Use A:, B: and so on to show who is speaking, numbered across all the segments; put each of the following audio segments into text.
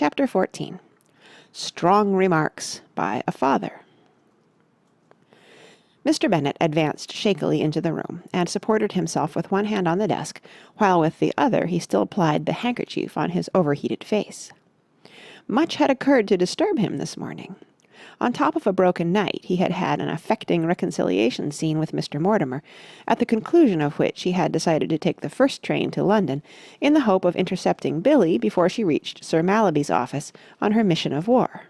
A: Chapter 14. Strong Remarks by a Father. Mr. Bennet advanced shakily into the room, and supported himself with one hand on the desk, while with the other he still plied the handkerchief on his overheated face. Much had occurred to disturb him this morning. On top of a broken night, he had had an affecting reconciliation scene with Mr. Mortimer, at the conclusion of which he had decided to take the first train to London, in the hope of intercepting Billie before she reached Sir Mallaby's office on her mission of war.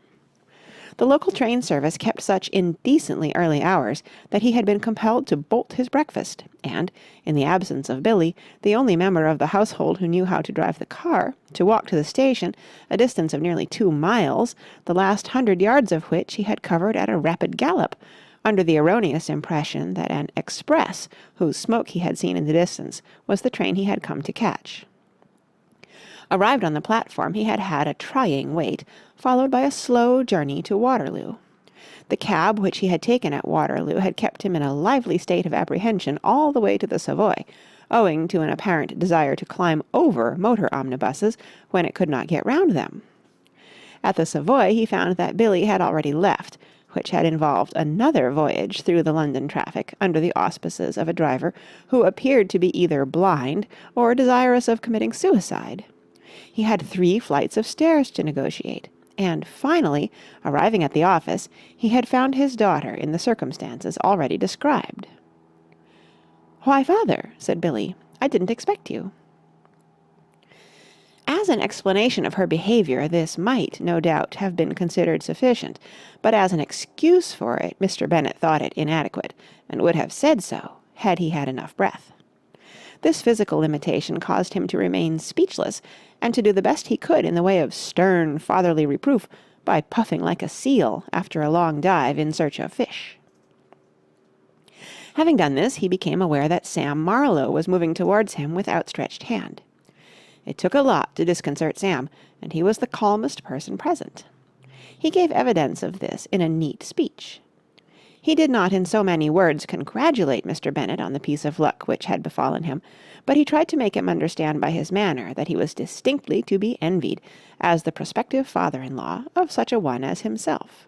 A: The local train service kept such indecently early hours that he had been compelled to bolt his breakfast, and, in the absence of Billie, the only member of the household who knew how to drive the car, to walk to the station, a distance of nearly 2 miles, the last 100 yards of which he had covered at a rapid gallop, under the erroneous impression that an express, whose smoke he had seen in the distance, was the train he had come to catch. Arrived on the platform, he had had a trying wait, followed by a slow journey to Waterloo. The cab which he had taken at Waterloo had kept him in a lively state of apprehension all the way to the Savoy, owing to an apparent desire to climb over motor omnibuses when it could not get round them. At the Savoy he found that Billie had already left, which had involved another voyage through the London traffic under the auspices of a driver who appeared to be either blind or desirous of committing suicide. He had 3 flights of stairs to negotiate, and finally, arriving at the office, he had found his daughter in the circumstances already described. "Why, father," said Billie, "I didn't expect you." As an explanation of her behaviour, this might, no doubt, have been considered sufficient, but as an excuse for it, Mr. Bennet thought it inadequate, and would have said so, had he had enough breath. This physical limitation caused him to remain speechless, and to do the best he could in the way of stern fatherly reproof by puffing like a seal after a long dive in search of fish. Having done this, he became aware that Sam Marlowe was moving towards him with outstretched hand. It took a lot to disconcert Sam, and he was the calmest person present. He gave evidence of this in a neat speech. He did not in so many words congratulate Mr. Bennet on the piece of luck which had befallen him, but he tried to make him understand by his manner that he was distinctly to be envied as the prospective father-in-law of such a one as himself.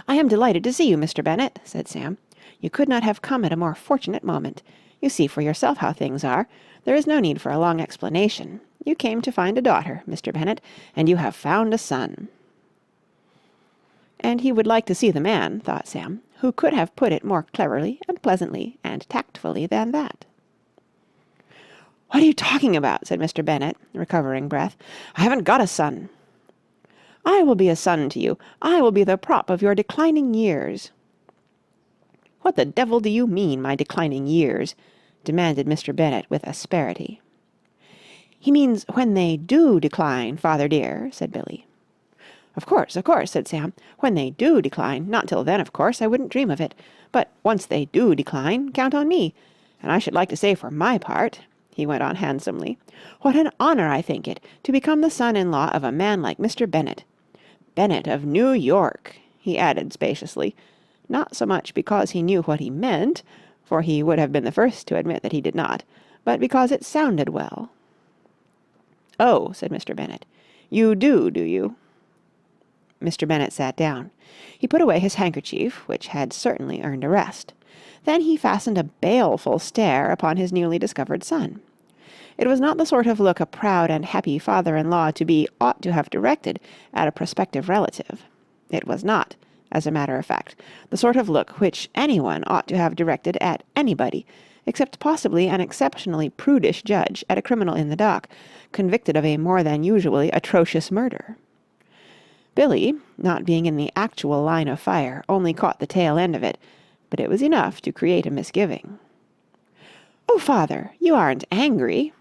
A: "I am delighted to see you, Mr. Bennet," said Sam. "You could not have come at a more fortunate moment. You see for yourself how things are. There is no need for a long explanation. You came to find a daughter, Mr. Bennet, and you have found a son." And he would like to see the man, thought Sam, who could have put it more cleverly and pleasantly and tactfully than that. "What are you talking about?" said Mr. Bennet, recovering breath. "I haven't got a son." "I will be a son to you. I will be the prop of your declining years." "What the devil do you mean, my declining years?" demanded Mr. Bennet with asperity. "He means when they do decline, father dear," said Billie. Of course," said Sam. "When they do decline. Not till then, of course. I wouldn't dream of it. But once they do decline, count on me. And I should like to say for my part," he went on handsomely, "what an honour I think it to become the son-in-law of a man like Mr. Bennet. Bennet of New York," he added spaciously, not so much because he knew what he meant, for he would have been the first to admit that he did not, but because it sounded well. "Oh," said Mr. Bennet, "you do you?" Mr. Bennet sat down. He put away his handkerchief, which had certainly earned a rest. Then he fastened a baleful stare upon his newly discovered son. It was not the sort of look a proud and happy father-in-law to be ought to have directed at a prospective relative. It was not, as a matter of fact, the sort of look which anyone ought to have directed at anybody, except possibly an exceptionally prudish judge at a criminal in the dock, convicted of a more than usually atrocious murder. Billie, not being in the actual line of fire, only caught the tail end of it, but it was enough to create a misgiving. "Oh, father, you aren't angry?"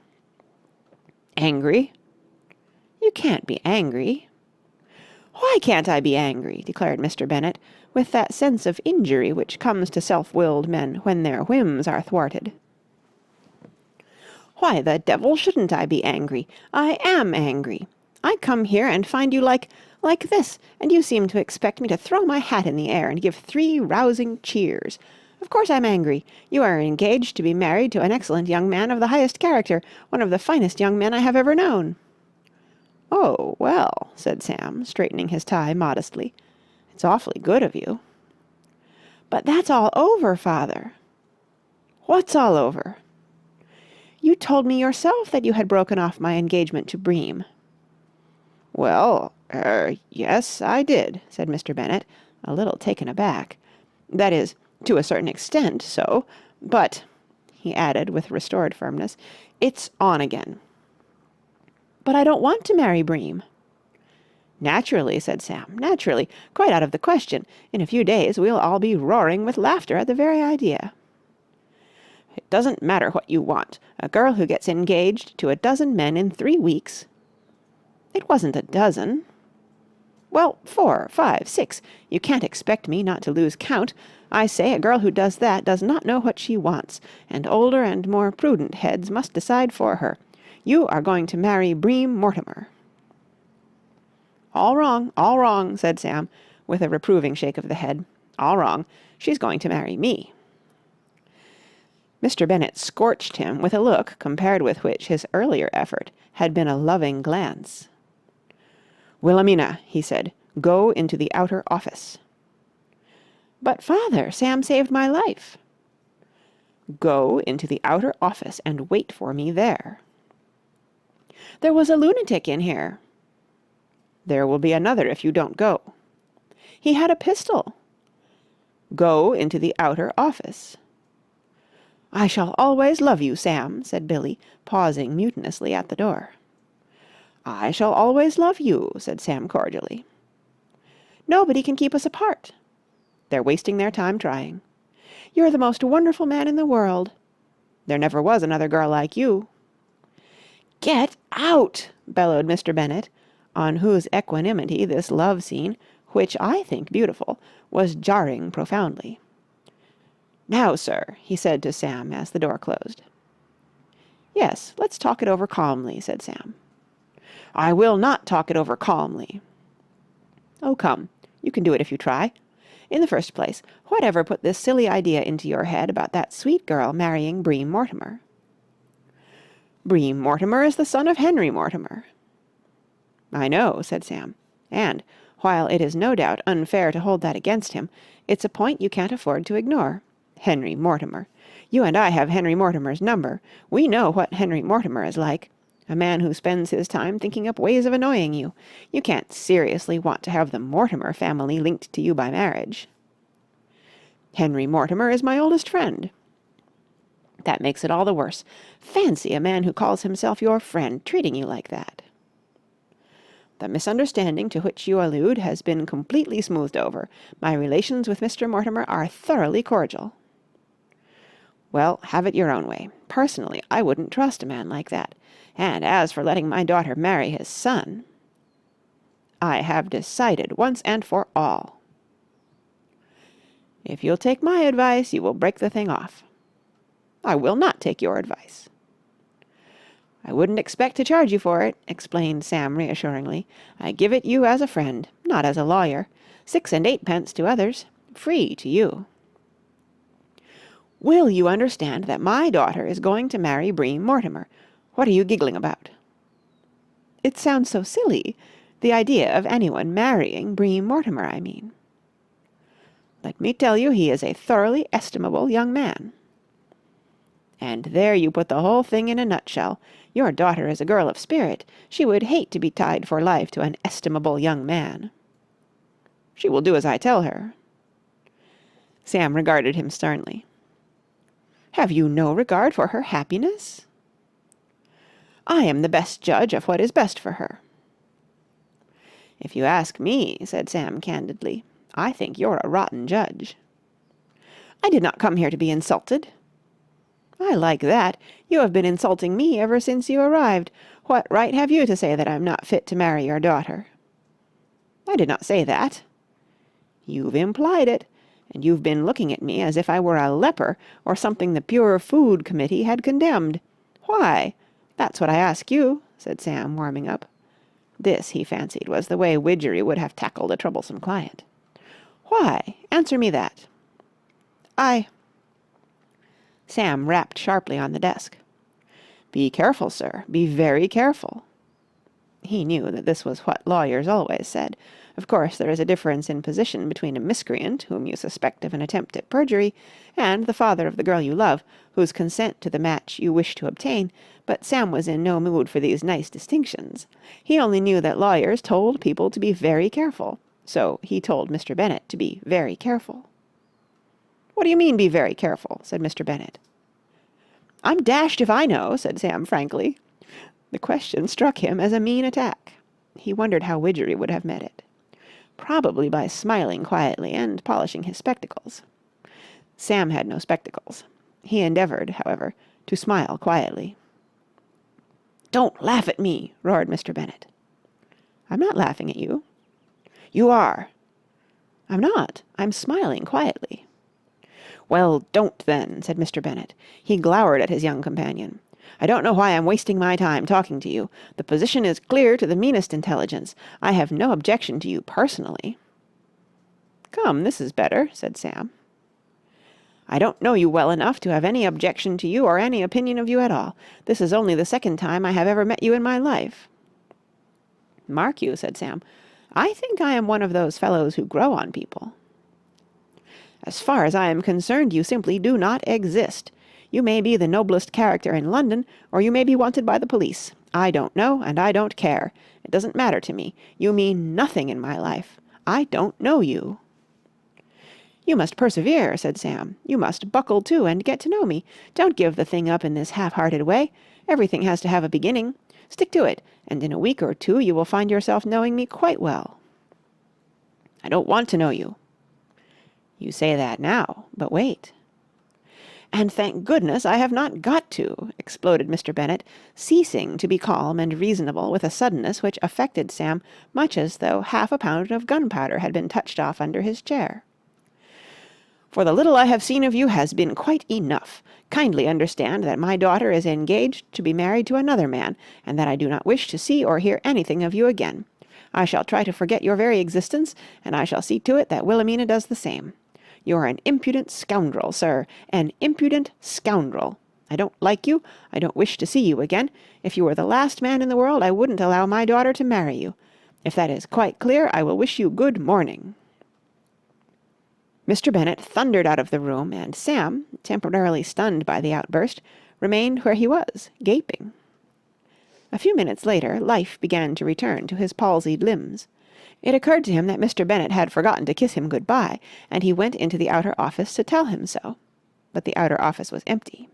A: "Angry?" "You can't be angry." "Why can't I be angry?" declared Mr. Bennet, with that sense of injury which comes to self-willed men when their whims are thwarted. "Why the devil shouldn't I be angry? I am angry. I come here and find you like this, and you seem to expect me to throw my hat in the air and give 3 rousing cheers. Of course I'm angry. You are engaged to be married to an excellent young man of the highest character, one of the finest young men I have ever known." "Oh, well," said Sam, straightening his tie modestly. "It's awfully good of you." "But that's all over, father." "What's all over?" "You told me yourself that you had broken off my engagement to Bream." "Well, yes, I did," said Mr. Bennet, a little taken aback. "That is, to a certain extent, so. But," he added with restored firmness, "it's on again." "But I don't want to marry Bream." "Naturally," said Sam, "naturally. Quite out of the question. In a few days we'll all be roaring with laughter at the very idea." "It doesn't matter what you want. A girl who gets engaged to a dozen men in 3 weeks—" "It wasn't a dozen." "Well, 4, 5, 6. You can't expect me not to lose count. I say a girl who does that does not know what she wants, and older and more prudent heads must decide for her. You are going to marry Bream Mortimer." All wrong," said Sam, with a reproving shake of the head. "All wrong. She's going to marry me." Mr. Bennet scorched him with a look compared with which his earlier effort had been a loving glance. "Wilhelmina," he said, "go into the outer office." "But, father, Sam saved my life." "Go into the outer office and wait for me there." "There was a lunatic in here." "There will be another if you don't go." "He had a pistol." "Go into the outer office." "I shall always love you, Sam," said Billie, pausing mutinously at the door. "I shall always love you," said Sam cordially. "Nobody can keep us apart." "They're wasting their time trying." "You're the most wonderful man in the world." "There never was another girl like you." "Get out!" bellowed Mr. Bennet, on whose equanimity this love scene, which I think beautiful, was jarring profoundly. "Now, sir," he said to Sam as the door closed. "Yes, let's talk it over calmly," said Sam. "I will not talk it over calmly." "Oh, come, you can do it if you try. In the first place, whatever put this silly idea into your head about that sweet girl marrying Bream Mortimer?" "Bream Mortimer is the son of Henry Mortimer." "I know," said Sam, "and, while it is no doubt unfair to hold that against him, it's a point you can't afford to ignore. Henry Mortimer. You and I have Henry Mortimer's number. We know what Henry Mortimer is like. A man who spends his time thinking up ways of annoying you. You can't seriously want to have the Mortimer family linked to you by marriage." "Henry Mortimer is my oldest friend." "That makes it all the worse. Fancy a man who calls himself your friend treating you like that." "The misunderstanding to which you allude has been completely smoothed over. My relations with Mr. Mortimer are thoroughly cordial." "Well, have it your own way. Personally, I wouldn't trust a man like that. And as for letting my daughter marry his son—" "I have decided once and for all." "If you'll take my advice, you will break the thing off." "I will not take your advice." "I wouldn't expect to charge you for it," explained Sam reassuringly. "I give it you as a friend, not as a lawyer. 6 and 8 to others. Free to you." "Will you understand that my daughter is going to marry Bream Mortimer? What are you giggling about?" "It sounds so silly. The idea of anyone marrying Bream Mortimer, I mean." "Let me tell you he is a thoroughly estimable young man." "And there you put the whole thing in a nutshell. Your daughter is a girl of spirit. She would hate to be tied for life to an estimable young man." "She will do as I tell her." Sam regarded him sternly. "Have you no regard for her happiness?" "I am the best judge of what is best for her." "If you ask me," said Sam candidly, "I think you're a rotten judge." "I did not come here to be insulted." "I like that. You have been insulting me ever since you arrived. What right have you to say that I'm not fit to marry your daughter?" "I did not say that." "You've implied it. And you've been looking at me as if I were a leper or something the Pure Food Committee had condemned. Why? That's what I ask you," said Sam, warming up. This, he fancied, was the way Widgery would have tackled a troublesome client. "Why? Answer me that." "I—" Sam rapped sharply on the desk. "Be careful, sir. Be very careful." He knew that this was what lawyers always said. Of course, there is a difference in position between a miscreant, whom you suspect of an attempt at perjury, and the father of the girl you love, whose consent to the match you wish to obtain, but Sam was in no mood for these nice distinctions. He only knew that lawyers told people to be very careful, so he told Mr. Bennet to be very careful. "What do you mean, be very careful?" said Mr. Bennet. "I'm dashed if I know," said Sam frankly. The question struck him as a mean attack. He wondered how Widgery would have met it. Probably by smiling quietly and polishing his spectacles. Sam had no spectacles. He endeavoured, however, to smile quietly. "Don't laugh at me!" roared Mr. Bennet. "I'm not laughing at you." "You are." "I'm not. I'm smiling quietly." "Well, don't then," said Mr. Bennet. He glowered at his young companion. "I don't know why I'm wasting my time talking to you. The position is clear to the meanest intelligence. I have no objection to you personally." "Come, this is better," said Sam. "I don't know you well enough to have any objection to you or any opinion of you at all. This is only the second time I have ever met you in my life." "Mark you," said Sam, "I think I am one of those fellows who grow on people." "As far as I am concerned, you simply do not exist. You may be the noblest character in London, or you may be wanted by the police. I don't know, and I don't care. It doesn't matter to me. You mean nothing in my life. I don't know you." "You must persevere," said Sam. "You must buckle to and get to know me. Don't give the thing up in this half-hearted way. Everything has to have a beginning. Stick to it, and in a week or two you will find yourself knowing me quite well." "I don't want to know you." "You say that now, but wait." "And thank goodness I have not got to," exploded Mr. Bennet, ceasing to be calm and reasonable with a suddenness which affected Sam much as though half a pound of gunpowder had been touched off under his chair. "For the little I have seen of you has been quite enough. Kindly understand that my daughter is engaged to be married to another man, and that I do not wish to see or hear anything of you again. I shall try to forget your very existence, and I shall see to it that Wilhelmina does the same. You're an impudent scoundrel, sir, an impudent scoundrel. I don't like you. I don't wish to see you again. If you were the last man in the world, I wouldn't allow my daughter to marry you. If that is quite clear, I will wish you good morning." Mr. Bennet thundered out of the room, and Sam, temporarily stunned by the outburst, remained where he was, gaping. A few minutes later, life began to return to his palsied limbs. It occurred to him that Mr. Bennet had forgotten to kiss him good-bye, and he went into the outer office to tell him so. But the outer office was empty.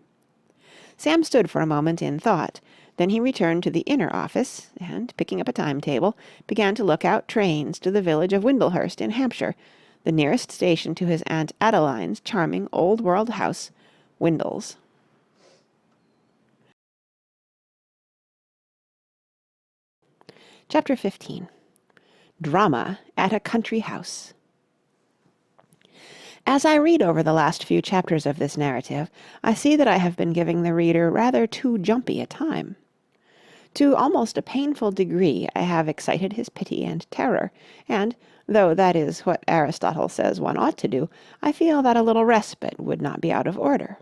A: Sam stood for a moment in thought. Then he returned to the inner office, and, picking up a timetable, began to look out trains to the village of Windlehurst in Hampshire, the nearest station to his Aunt Adeline's charming old-world house, Windles. Chapter 15. Drama at a Country House. As I read over the last few chapters of this narrative, I see that I have been giving the reader rather too jumpy a time. To almost a painful degree I have excited his pity and terror, and, though that is what Aristotle says one ought to do, I feel that a little respite would not be out of order.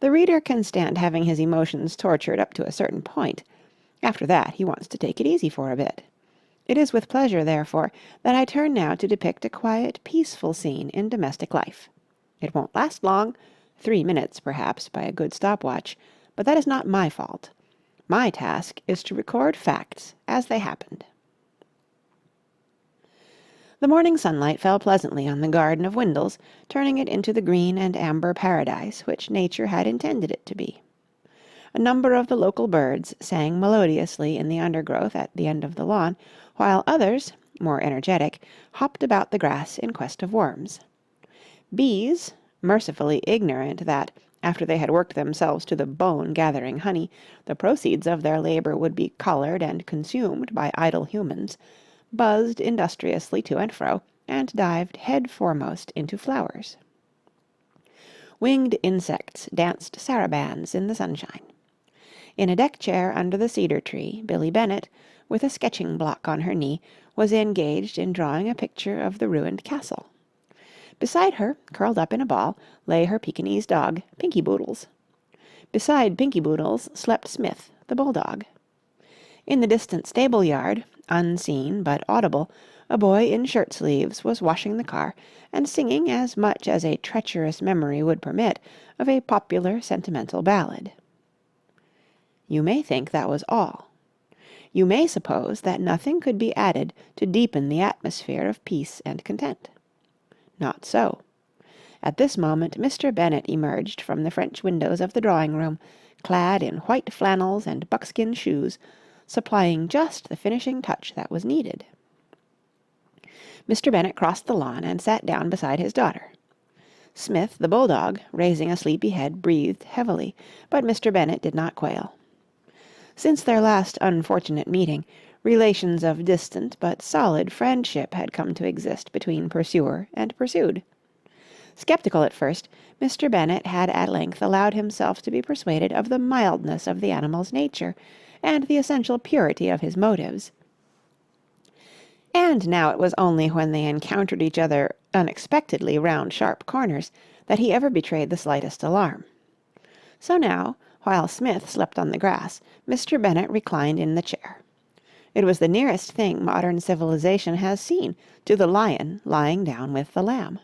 A: The reader can stand having his emotions tortured up to a certain point. After that he wants to take it easy for a bit. It is with pleasure, therefore, that I turn now to depict a quiet, peaceful scene in domestic life. It won't last long, 3 minutes, perhaps, by a good stopwatch, but that is not my fault. My task is to record facts as they happened. The morning sunlight fell pleasantly on the garden of Windles, turning it into the green and amber paradise which nature had intended it to be. A number of the local birds sang melodiously in the undergrowth at the end of the lawn, while others, more energetic, hopped about the grass in quest of worms. Bees, mercifully ignorant that, after they had worked themselves to the bone gathering honey, the proceeds of their labour would be collared and consumed by idle humans, buzzed industriously to and fro, and dived head foremost into flowers. Winged insects danced sarabands in the sunshine. In a deck chair under the cedar tree, Billie Bennet, with a sketching block on her knee, was engaged in drawing a picture of the ruined castle. Beside her, curled up in a ball, lay her Pekingese dog, Pinky Boodles. Beside Pinky Boodles slept Smith, the bulldog. In the distant stable-yard, unseen but audible, a boy in shirt-sleeves was washing the car and singing as much as a treacherous memory would permit of a popular sentimental ballad. You may think that was all. You may suppose that nothing could be added to deepen the atmosphere of peace and content. Not so. At this moment Mr. Bennet emerged from the French windows of the drawing-room, clad in white flannels and buckskin shoes, supplying just the finishing touch that was needed. Mr. Bennet crossed the lawn and sat down beside his daughter. Smith, the bulldog, raising a sleepy head, breathed heavily, but Mr. Bennet did not quail. Since their last unfortunate meeting, relations of distant but solid friendship had come to exist between pursuer and pursued. Sceptical at first, Mr. Bennet had at length allowed himself to be persuaded of the mildness of the animal's nature, and the essential purity of his motives. And now it was only when they encountered each other unexpectedly round sharp corners that he ever betrayed the slightest alarm. So now, while Smith slept on the grass, Mr. Bennet reclined in the chair. It was the nearest thing modern civilization has seen to the lion lying down with the lamb.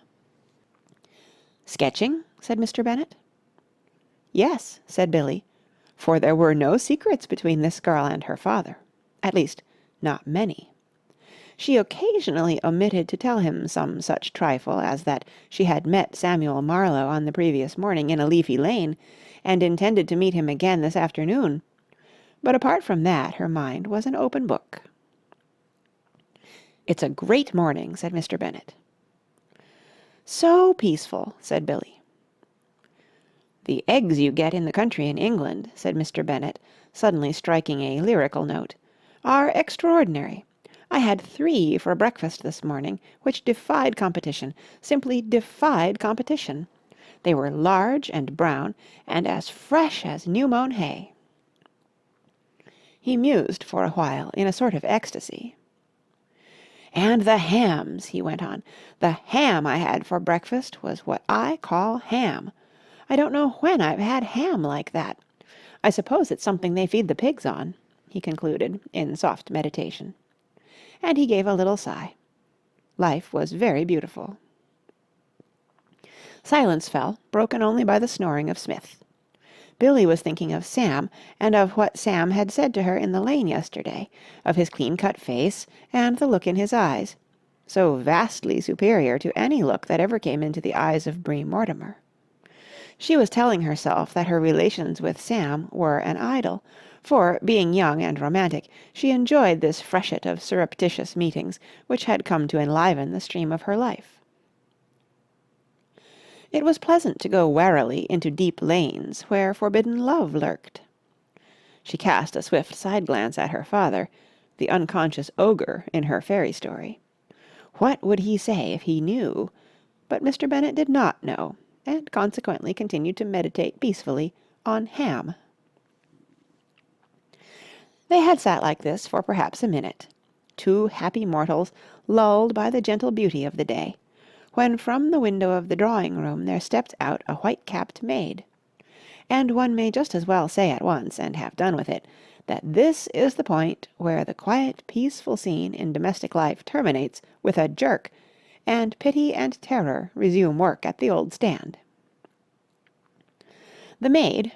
A: "Sketching?" said Mr. Bennet. "Yes," said Billie, for there were no secrets between this girl and her father. At least, not many. She occasionally omitted to tell him some such trifle as that she had met Samuel Marlowe on the previous morning in a leafy lane, and intended to meet him again this afternoon. But apart from that, her mind was an open book. "It's a great morning," said Mr. Bennet. "So peaceful," said Billie. "The eggs you get in the country in England," said Mr. Bennet, suddenly striking a lyrical note, "are extraordinary. I had 3 for breakfast this morning, which defied competition, simply defied competition. They were large and brown, and as fresh as new-mown hay." He mused for a while in a sort of ecstasy. "And the hams," he went on. "The ham I had for breakfast was what I call ham. I don't know when I've had ham like that. I suppose it's something they feed the pigs on," he concluded, in soft meditation. And he gave a little sigh. Life was very beautiful. Silence fell, broken only by the snoring of Smith. Billie was thinking of Sam, and of what Sam had said to her in the lane yesterday, of his clean-cut face and the look in his eyes, so vastly superior to any look that ever came into the eyes of Bream Mortimer. She was telling herself that her relations with Sam were an idyll, for, being young and romantic, she enjoyed this freshet of surreptitious meetings which had come to enliven the stream of her life. It was pleasant to go warily into deep lanes where forbidden love lurked. She cast a swift side-glance at her father, the unconscious ogre in her fairy story. What would he say if he knew? But Mr. Bennet did not know, and consequently continued to meditate peacefully on ham. They had sat like this for perhaps a minute, 2 happy mortals lulled by the gentle beauty of the day, when from the window of the drawing-room there stepped out a white-capped maid. And one may just as well say at once, and have done with it, that this is the point where the quiet, peaceful scene in domestic life terminates with a jerk, and pity and terror resume work at the old stand. The maid,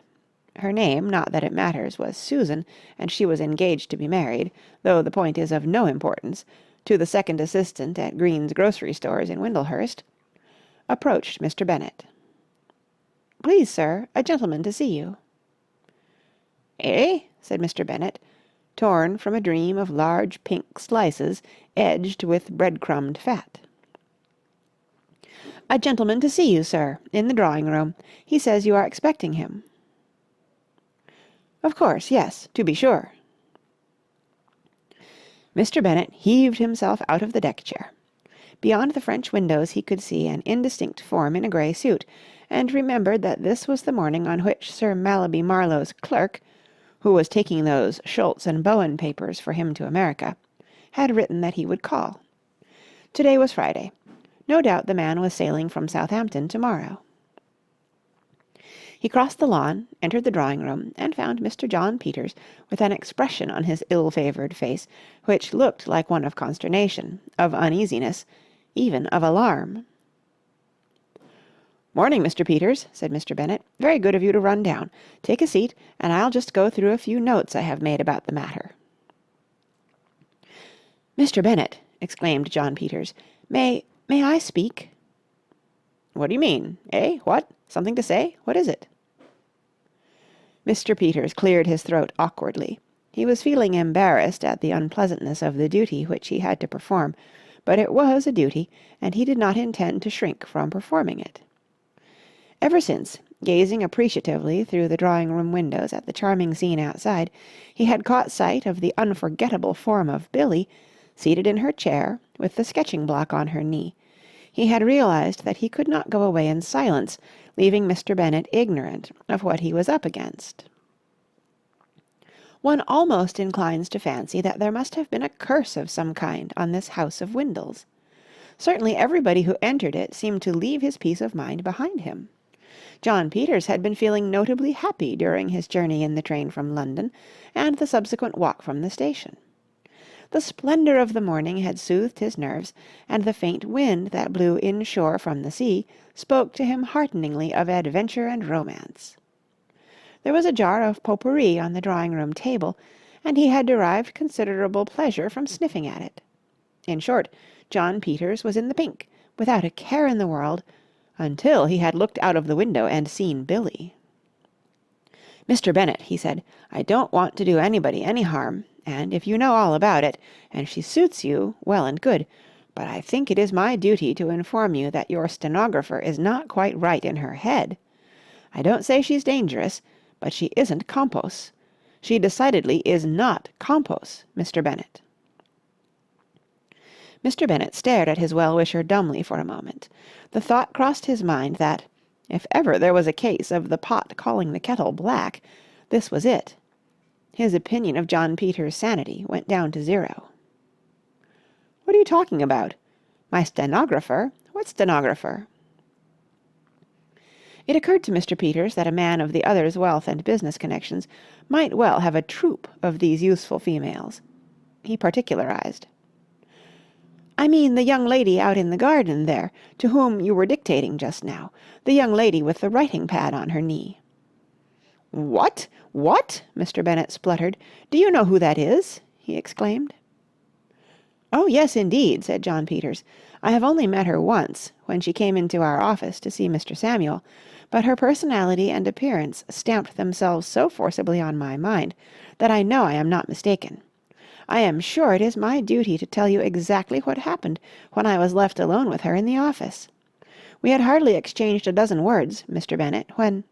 A: her name, not that it matters, was Susan, and she was engaged to be married, though the point is of no importance, to the second assistant at Green's grocery stores in Windlehurst, approached Mr. Bennet. "Please, sir, a gentleman to see you." "Eh?" said Mr. Bennet, torn from a dream of large pink slices edged with bread-crumbed fat. "A gentleman to see you, sir, in the drawing-room. He says you are expecting him." "Of course, yes, to be sure." Mr. Bennet heaved himself out of the deck-chair. Beyond the French windows he could see an indistinct form in a grey suit, and remembered that this was the morning on which Sir Mallaby Marlowe's clerk, who was taking those Schultz and Bowen papers for him to America, had written that he would call. To-day was Friday. No doubt the man was sailing from Southampton to-morrow. He crossed the lawn, entered the drawing-room, and found Mr. John Peters with an expression on his ill-favoured face which looked like one of consternation, of uneasiness, even of alarm. "Morning, Mr. Peters," said Mr. Bennet. "Very good of you to run down. Take a seat, and I'll just go through a few notes I have made about the matter." "Mr. Bennet," exclaimed John Peters, "may I speak?" "What do you mean? Eh? What? Something to say? What is it?" Mr. Peters cleared his throat awkwardly. He was feeling embarrassed at the unpleasantness of the duty which he had to perform, but it was a duty, and he did not intend to shrink from performing it. Ever since, gazing appreciatively through the drawing-room windows at the charming scene outside, he had caught sight of the unforgettable form of Billie, seated in her chair, with the sketching-block on her knee, he had realized that he could not go away in silence, leaving Mr. Bennet ignorant of what he was up against. One almost inclines to fancy that there must have been a curse of some kind on this house of Windles. Certainly everybody who entered it seemed to leave his peace of mind behind him. John Peters had been feeling notably happy during his journey in the train from London, and the subsequent walk from the station. The splendour of the morning had soothed his nerves, and the faint wind that blew inshore from the sea spoke to him hearteningly of adventure and romance. There was a jar of potpourri on the drawing-room table, and he had derived considerable pleasure from sniffing at it. In short, John Peters was in the pink, without a care in the world, until he had looked out of the window and seen Billie. "Mr. Bennet," he said, "I don't want to do anybody any harm, and if you know all about it, and she suits you, well and good, but I think it is my duty to inform you that your stenographer is not quite right in her head. I don't say she's dangerous, but she isn't compos. She decidedly is not compos, Mr. Bennet." Mr. Bennet stared at his well-wisher dumbly for a moment. The thought crossed his mind that, if ever there was a case of the pot calling the kettle black, this was it. His opinion of John Peters' sanity went down to 0. "What are you talking about? My stenographer? What stenographer?" It occurred to Mr. Peters that a man of the other's wealth and business connections might well have a troupe of these useful females. He particularized. "I mean the young lady out in the garden there, to whom you were dictating just now. The young lady with the writing-pad on her knee." "What? What?" Mr. Bennet spluttered. "Do you know who that is?" he exclaimed. "Oh, yes, indeed," said John Peters. "I have only met her once, when she came into our office to see Mr. Samuel, but her personality and appearance stamped themselves so forcibly on my mind that I know I am not mistaken. I am sure it is my duty to tell you exactly what happened when I was left alone with her in the office. We had hardly exchanged a dozen words, Mr. Bennet, when—"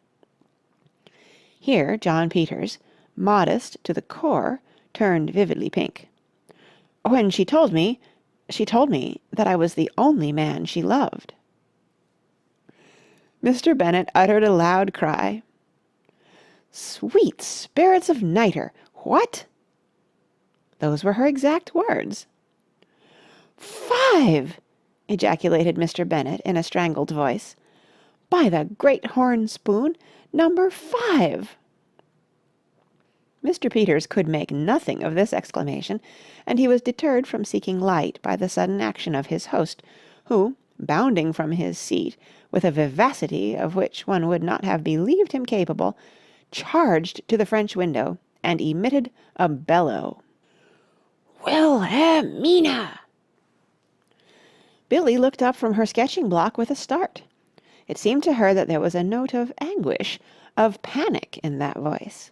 A: Here John Peters, modest to the core, turned vividly pink. "When she told me that I was the only man she loved." Mr. Bennet uttered a loud cry. "Sweet spirits of nitre! What?" Those were her exact words. "5!" ejaculated Mr. Bennet in a strangled voice. "By the great horn spoon, number 5!" Mr. Peters could make nothing of this exclamation, and he was deterred from seeking light by the sudden action of his host, who, bounding from his seat, with a vivacity of which one would not have believed him capable, charged to the French window and emitted a bellow. "Wilhelmina!" Billie looked up from her sketching-block with a start. It seemed to her that there was a note of anguish, of panic in that voice.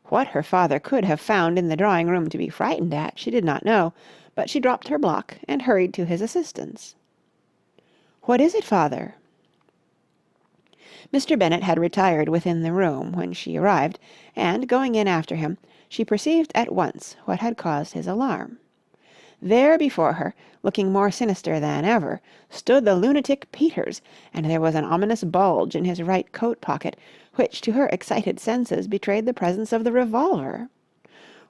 A: What her father could have found in the drawing-room to be frightened at, she did not know, but she dropped her block and hurried to his assistance. "What is it, father?" Mr. Bennet had retired within the room when she arrived, and, going in after him, she perceived at once what had caused his alarm. There before her, looking more sinister than ever, stood the lunatic Peters, and there was an ominous bulge in his right coat pocket, which to her excited senses betrayed the presence of the revolver.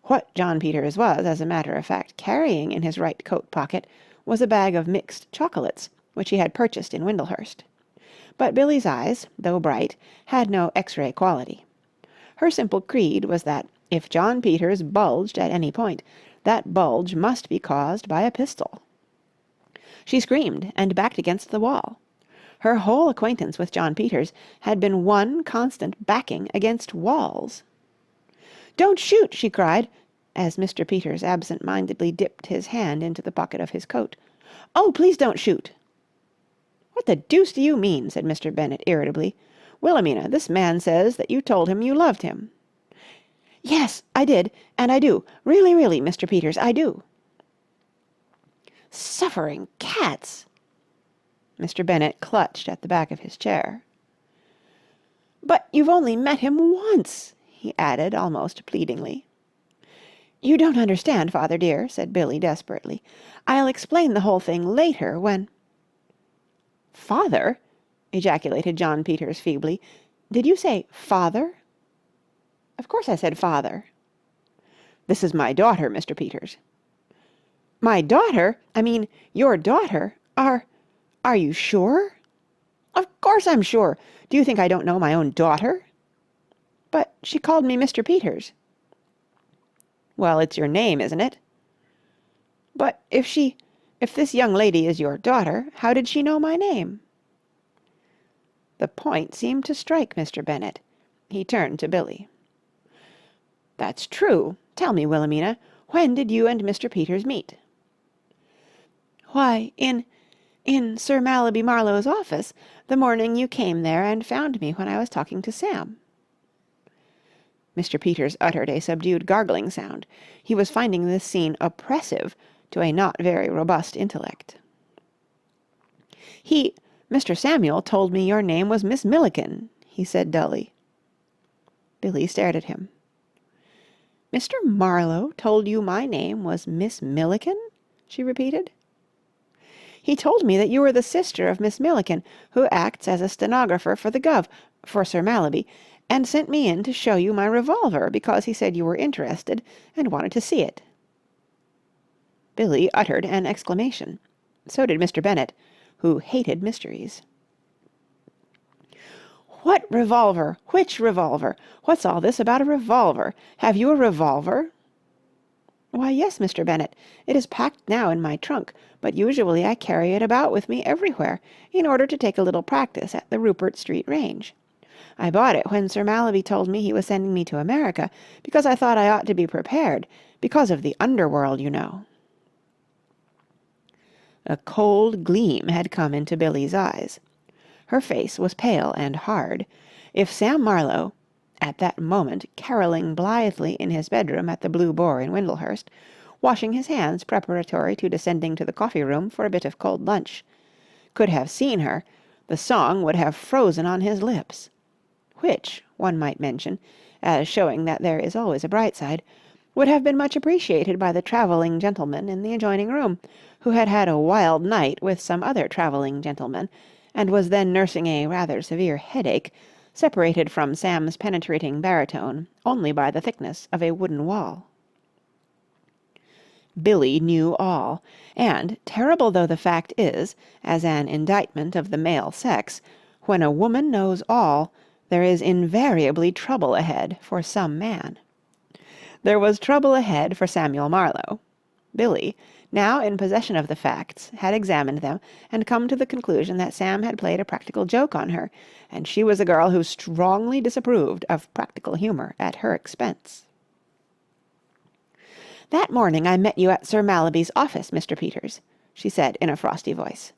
A: What John Peters was, as a matter of fact, carrying in his right coat pocket was a bag of mixed chocolates, which he had purchased in Windlehurst. But Billie's eyes, though bright, had no X-ray quality. Her simple creed was that if John Peters bulged at any point, that bulge must be caused by a pistol. She screamed and backed against the wall. Her whole acquaintance with John Peters had been one constant backing against walls. "Don't shoot!" she cried, as Mr. Peters absent-mindedly dipped his hand into the pocket of his coat. "Oh, please don't shoot!" "What the deuce do you mean?" said Mr. Bennet irritably. "Wilhelmina, this man says that you told him you loved him." "Yes, I did, and I do. Really, really, Mr. Peters, I do." "Suffering cats!" Mr. Bennet clutched at the back of his chair. "But you've only met him once," he added almost pleadingly. "You don't understand, father dear," said Billie desperately. "I'll explain the whole thing later, when—" "Father?" ejaculated John Peters feebly. "Did you say father?" "Of course I said father." "This is my daughter, Mr. Peters." "My daughter? I mean, your daughter? Are you sure?" "Of course I'm sure. Do you think I don't know my own daughter?" "But she called me Mr. Peters." "Well, it's your name, isn't it?" "But if this young lady is your daughter, how did she know my name?" The point seemed to strike Mr. Bennet. He turned to Billie. "That's true. Tell me, Wilhelmina, when did you and Mr. Peters meet?" "Why, in Sir Mallaby Marlowe's office, the morning you came there and found me when I was talking to Sam." Mr. Peters uttered a subdued gargling sound. He was finding this scene oppressive to a not very robust intellect. "Mr. Samuel told me your name was Miss Milliken," he said dully. Billie stared at him. "Mr. Marlowe told you my name was Miss Milliken?" she repeated. "He told me that you were the sister of Miss Milliken, who acts as a stenographer for the for Sir Mallaby, and sent me in to show you my revolver because he said you were interested and wanted to see it." Billie uttered an exclamation. So did Mr. Bennet, who hated mysteries. "What revolver? Which revolver? What's all this about a revolver? Have you a revolver?" "Why, yes, Mr. Bennet. It is packed now in my trunk, but usually I carry it about with me everywhere in order to take a little practice at the Rupert Street range. I bought it when Sir Mallaby told me he was sending me to America, because I thought I ought to be prepared, because of the underworld, you know." A cold gleam had come into Billie's eyes. Her face was pale and hard. If Sam Marlowe, at that moment carolling blithely in his bedroom at the Blue Boar in Windlehurst, washing his hands preparatory to descending to the coffee-room for a bit of cold lunch, could have seen her, the song would have frozen on his lips. Which, one might mention, as showing that there is always a bright side, would have been much appreciated by the travelling gentleman in the adjoining room, who had had a wild night with some other travelling gentleman, and was then nursing a rather severe headache, separated from Sam's penetrating baritone only by the thickness of a wooden wall. Billie knew all, and, terrible though the fact is, as an indictment of the male sex, when a woman knows all, there is invariably trouble ahead for some man. There was trouble ahead for Samuel Marlowe. Billie, now in possession of the facts, had examined them and come to the conclusion that Sam had played a practical joke on her, and she was a girl who strongly disapproved of practical humour at her expense. "That morning I met you at Sir Mallaby's office, Mr. Peters," she said in a frosty voice.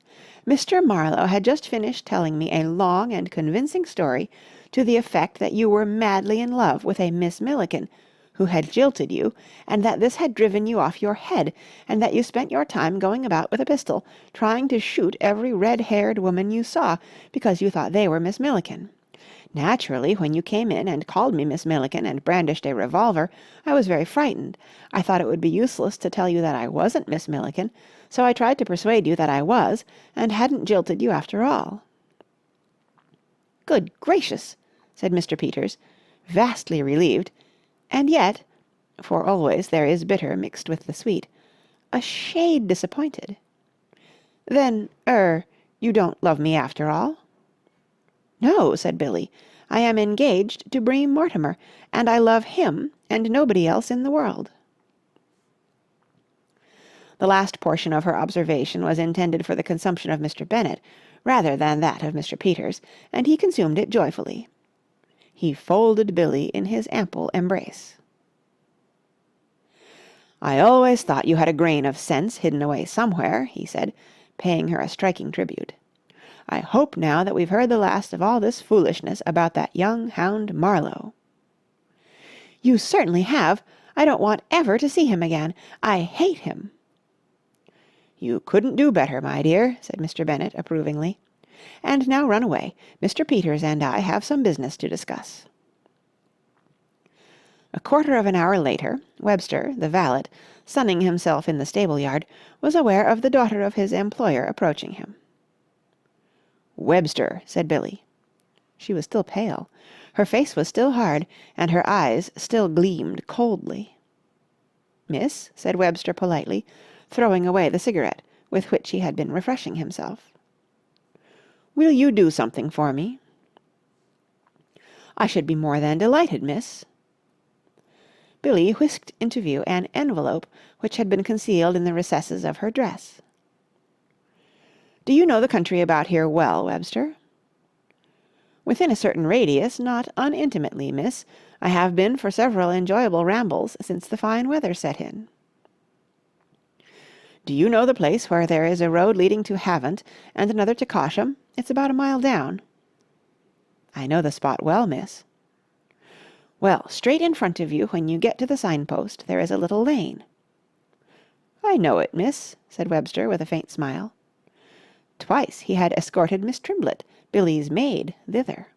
A: "Mr. Marlowe had just finished telling me a long and convincing story to the effect that you were madly in love with a Miss Milliken, who had jilted you, and that this had driven you off your head, and that you spent your time going about with a pistol, trying to shoot every red-haired woman you saw, because you thought they were Miss Milliken. Naturally, when you came in and called me Miss Milliken and brandished a revolver, I was very frightened. I thought it would be useless to tell you that I wasn't Miss Milliken, so I tried to persuade you that I was, and hadn't jilted you after all." "Good gracious!" said Mr. Peters, vastly relieved, and yet, for always there is bitter mixed with the sweet, a shade disappointed. "Then, you don't love me after all?" "No," said Billie. "I am engaged to Bream Mortimer, and I love him and nobody else in the world." The last portion of her observation was intended for the consumption of Mr. Bennet, rather than that of Mr. Peters, and he consumed it joyfully. He folded Billie in his ample embrace. "I always thought you had a grain of sense hidden away somewhere," he said, paying her a striking tribute. "I hope now that we've heard the last of all this foolishness about that young hound Marlowe." "You certainly have. I don't want ever to see him again. I hate him." "You couldn't do better, my dear," said Mr. Bennet approvingly. "And now run away. Mr. Peters and I have some business to discuss." A quarter of an hour later, Webster, the valet, sunning himself in the stable-yard, was aware of the daughter of his employer approaching him. "Webster," said Billie. She was still pale. Her face was still hard, and her eyes still gleamed coldly. "Miss," said Webster politely, throwing away the cigarette with which he had been refreshing himself. "Will you do something for me?" "I should be more than delighted, miss." Billie whisked into view an envelope which had been concealed in the recesses of her dress. "Do you know the country about here well, Webster?" "Within a certain radius, not unintimately, miss. I have been for several enjoyable rambles since the fine weather set in." "Do you know the place where there is a road leading to Havant and another to Cosham? It's about a mile down." "I know the spot well, miss." "Well, straight in front of you when you get to the signpost there is a little lane." "I know it, miss," said Webster with a faint smile. Twice he had escorted Miss Trimblett, Billie's maid, thither.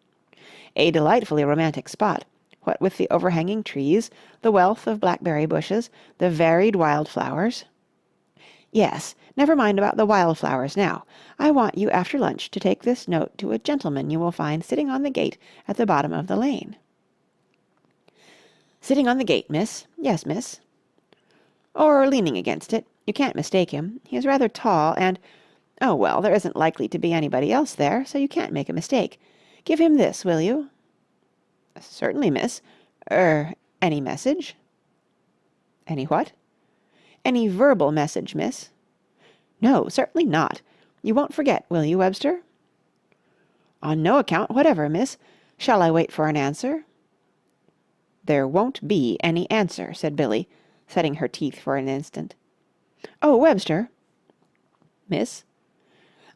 A: A delightfully romantic spot, what with the overhanging trees, the wealth of blackberry bushes, the varied wildflowers. "Yes, never mind about the wildflowers now. I want you after lunch to take this note to a gentleman you will find sitting on the gate at the bottom of the lane." "Sitting on the gate, miss. Yes, miss." "Or leaning against it. You can't mistake him. He is rather tall and... Oh, well, there isn't likely to be anybody else there, so you can't make a mistake. Give him this, will you?" "Certainly, miss. Any message?" "Any what?" "Any verbal message, miss." "No, certainly not. You won't forget, will you, Webster?" "On no account whatever, miss. Shall I wait for an answer?" "There won't be any answer," said Billie, setting her teeth for an instant. "Oh, Webster!" "Miss?"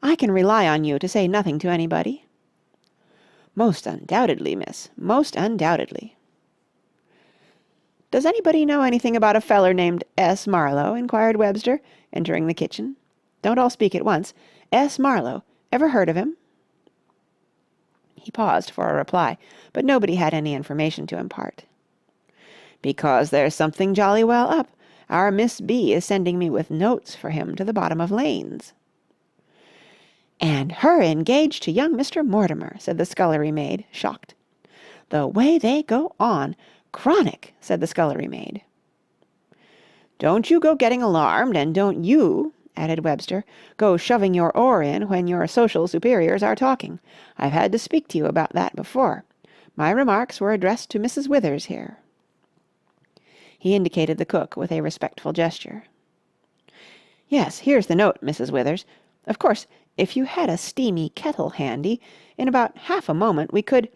A: "I can rely on you to say nothing to anybody?" "Most undoubtedly, miss. Most undoubtedly." "Does anybody know anything about a feller named S. Marlowe?" inquired Webster, entering the kitchen. "Don't all speak at once. S. Marlowe. Ever heard of him?" He paused for a reply, but nobody had any information to impart. "Because there's something jolly well up. Our Miss B. is sending me with notes for him to the bottom of lanes." "And her engaged to young Mr. Mortimer," said the scullery maid, shocked. "The way they go on! Chronic!" said the scullery maid. "Don't you go getting alarmed, and don't you," added Webster, "go shoving your oar in when your social superiors are talking. I've had to speak to you about that before. My remarks were addressed to Mrs. Withers here." He indicated the cook with a respectful gesture. "Yes, here's the note, Mrs. Withers. Of course, if you had a steamy kettle handy, in about half a moment we could...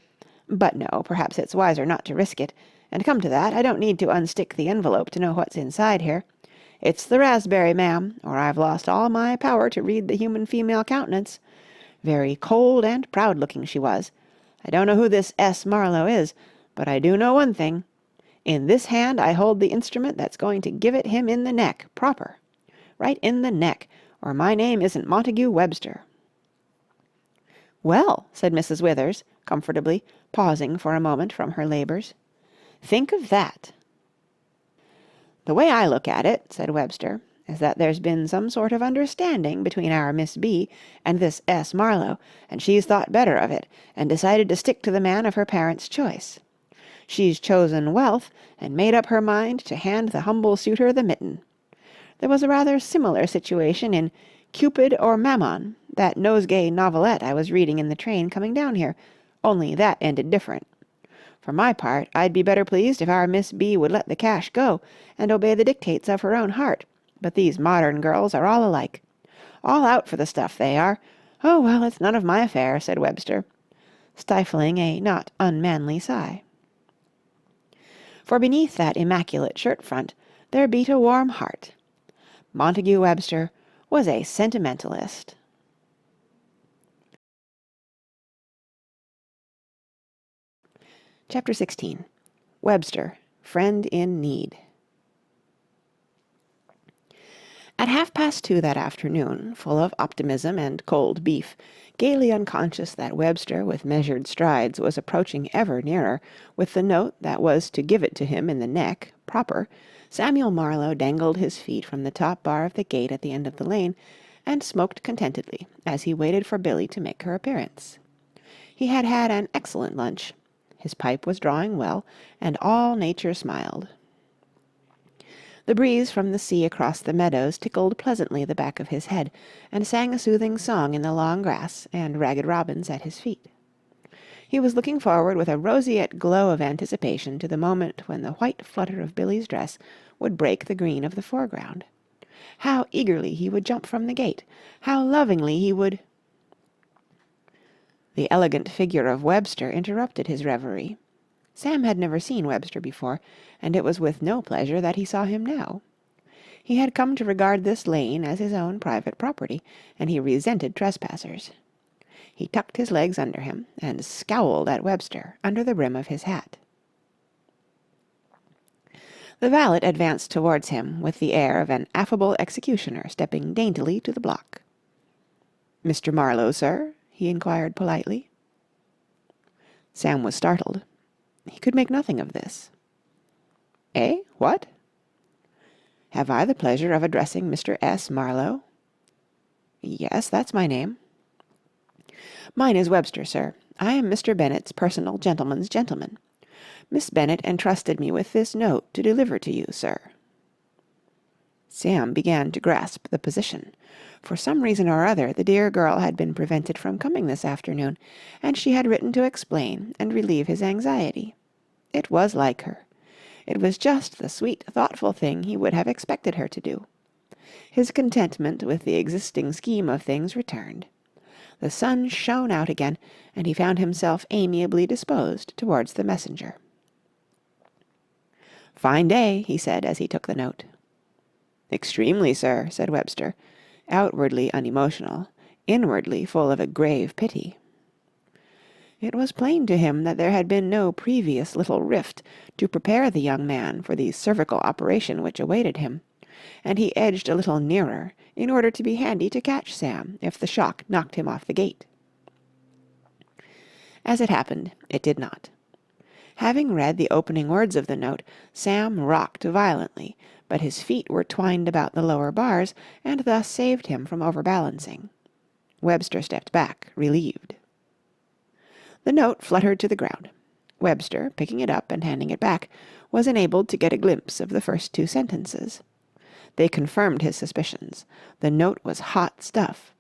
A: But no, perhaps it's wiser not to risk it. And come to that, I don't need to unstick the envelope to know what's inside here. It's the raspberry, ma'am, or I've lost all my power to read the human female countenance. Very cold and proud-looking she was. I don't know who this S. Marlowe is, but I do know one thing. In this hand I hold the instrument that's going to give it him in the neck, proper. Right in the neck, or my name isn't Montague Webster." "Well," said Mrs. Withers, comfortably, pausing for a moment from her labours. "Think of that!" "The way I look at it," said Webster, "is that there's been some sort of understanding between our Miss B. and this S. Marlowe, and she's thought better of it, and decided to stick to the man of her parents' choice. She's chosen wealth, and made up her mind to hand the humble suitor the mitten. There was a rather similar situation in Cupid or Mammon, that nosegay novelette I was reading in the train coming down here. only that ended different. For my part, I'd be better pleased if our Miss B. would let the cash go, and obey the dictates of her own heart. But these modern girls are all alike. All out for the stuff, they are. Oh, well, it's none of my affair, said Webster, stifling a not unmanly sigh. For beneath that immaculate shirt-front there beat a warm heart. Montague Webster was a sentimentalist. Chapter 16. Webster, Friend in Need. At 2:30 that afternoon, full of optimism and cold beef, gaily unconscious that Webster with measured strides was approaching ever nearer, with the note that was to give it to him in the neck, proper, Samuel Marlowe dangled his feet from the top bar of the gate at the end of the lane, and smoked contentedly as he waited for Billie to make her appearance. He had had an excellent lunch. His pipe was drawing well, and all nature smiled. The breeze from the sea across the meadows tickled pleasantly the back of his head, and sang a soothing song in the long grass and ragged robins at his feet. He was looking forward with a roseate glow of anticipation to the moment when the white flutter of Billie's dress would break the green of the foreground. How eagerly he would jump from the gate! How lovingly he would— The elegant figure of Webster interrupted his reverie. Sam had never seen Webster before, and it was with no pleasure that he saw him now. He had come to regard this lane as his own private property, and he resented trespassers. He tucked his legs under him, and scowled at Webster under the brim of his hat. The valet advanced towards him with the air of an affable executioner stepping daintily to the block. "Mr. Marlowe, sir?" he inquired politely. Sam was startled. He could make nothing of this. "Eh? What?" "Have I the pleasure of addressing Mr. S. Marlowe?" "Yes, that's my name." "Mine is Webster, sir. I am Mr. Bennet's personal gentleman's gentleman. Miss Bennet entrusted me with this note to deliver to you, sir." Sam began to grasp the position. For some reason or other, the dear girl had been prevented from coming this afternoon, and she had written to explain and relieve his anxiety. It was like her. It was just the sweet, thoughtful thing he would have expected her to do. His contentment with the existing scheme of things returned. The sun shone out again, and he found himself amiably disposed towards the messenger. "Fine day," he said as he took the note. "Extremely, sir," said Webster, outwardly unemotional, inwardly full of a grave pity. It was plain to him that there had been no previous little rift to prepare the young man for the cervical operation which awaited him, and he edged a little nearer in order to be handy to catch Sam if the shock knocked him off the gate. As it happened, it did not. Having read the opening words of the note, Sam rocked violently, but his feet were twined about the lower bars, and thus saved him from overbalancing. Webster stepped back, relieved. The note fluttered to the ground. Webster, picking it up and handing it back, was enabled to get a glimpse of the first two sentences. They confirmed his suspicions. The note was hot stuff.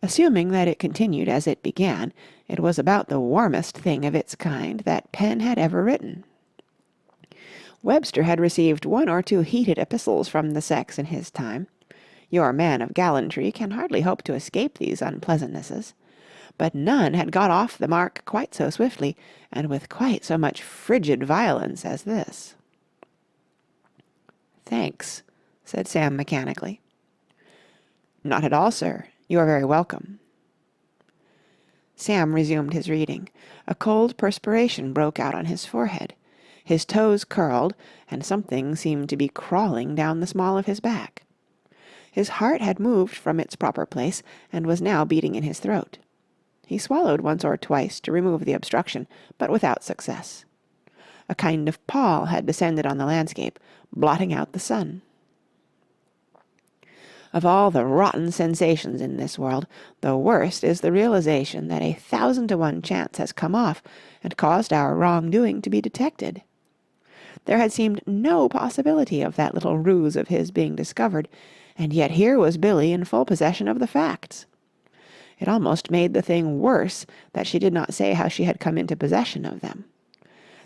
A: Assuming that it continued as it began, it was about the warmest thing of its kind that pen had ever written. Webster had received one or two heated epistles from the sex in his time. Your man of gallantry can hardly hope to escape these unpleasantnesses. But none had got off the mark quite so swiftly, and with quite so much frigid violence as this. "Thanks," said Sam mechanically. "Not at all, sir. You are very welcome." Sam resumed his reading. A cold perspiration broke out on his forehead. His toes curled, and something seemed to be crawling down the small of his back. His heart had moved from its proper place, and was now beating in his throat. He swallowed once or twice to remove the obstruction, but without success. A kind of pall had descended on the landscape, blotting out the sun. Of all the rotten sensations in this world, the worst is the realization that 1,000-to-1 chance has come off and caused our wrongdoing to be detected. There had seemed no possibility of that little ruse of his being discovered, and yet here was Billie in full possession of the facts. It almost made the thing worse that she did not say how she had come into possession of them.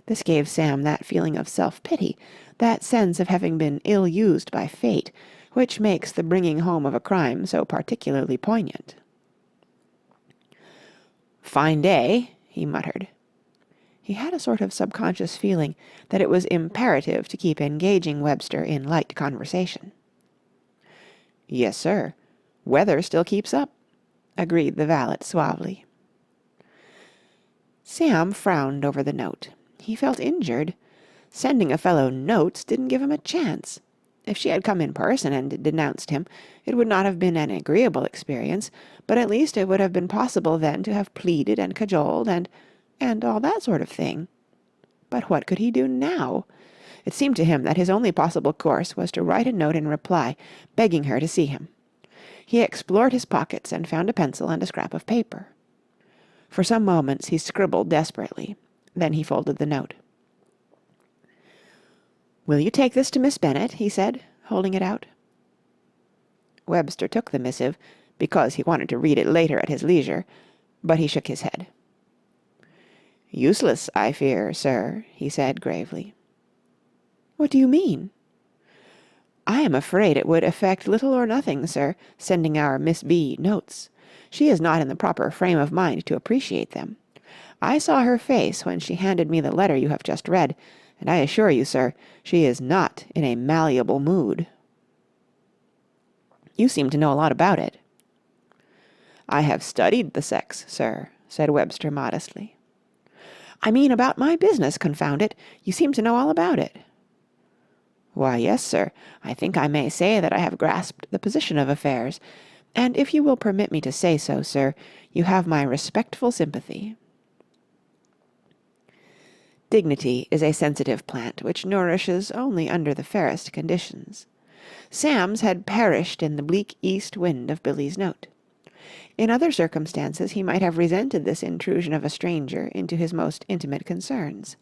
A: This gave Sam that feeling of self-pity, that sense of having been ill-used by fate, which makes the bringing home of a crime so particularly poignant. "Fine day," he muttered. He had a sort of subconscious feeling that it was imperative to keep engaging Webster in light conversation. "Yes, sir. Weather still keeps up," agreed the valet suavely. Sam frowned over the note. He felt injured. Sending a fellow notes didn't give him a chance. If she had come in person and denounced him, it would not have been an agreeable experience, but at least it would have been possible then to have pleaded and cajoled and all that sort of thing. But what could he do now? It seemed to him that his only possible course was to write a note in reply, begging her to see him. He explored his pockets and found a pencil and a scrap of paper. For some moments he scribbled desperately. Then he folded the note. "Will you take this to Miss Bennet?" he said, holding it out. Webster took the missive, because he wanted to read it later at his leisure, but he shook his head. "Useless, I fear, sir," he said gravely. "What do you mean?" "I am afraid it would effect little or nothing, sir, sending our Miss B. notes. She is not in the proper frame of mind to appreciate them. I saw her face when she handed me the letter you have just read, and I assure you, sir, she is not in a malleable mood." "You seem to know a lot about it." "I have studied the sex, sir," said Webster modestly. "I mean about my business, confound it. You seem to know all about it." "Why, yes, sir. I think I may say that I have grasped the position of affairs. And if you will permit me to say so, sir, you have my respectful sympathy." Dignity is a sensitive plant which nourishes only under the fairest conditions. Sam's had perished in the bleak east wind of Billie's note. In other circumstances he might have resented this intrusion of a stranger into his most intimate concerns.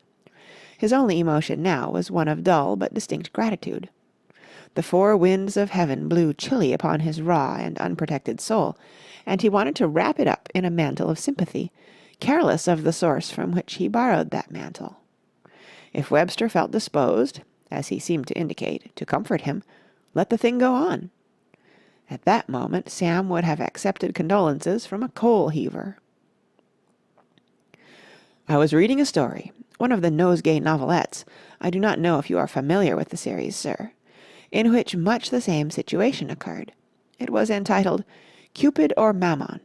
A: His only emotion now was one of dull but distinct gratitude. The four winds of heaven blew chilly upon his raw and unprotected soul, and he wanted to wrap it up in a mantle of sympathy, careless of the source from which he borrowed that mantle. If Webster felt disposed, as he seemed to indicate, to comfort him, let the thing go on. At that moment Sam would have accepted condolences from a coal-heaver. "I was reading a story, one of the Nosegay novelettes, I do not know if you are familiar with the series, sir, in which much the same situation occurred. It was entitled Cupid or Mammon.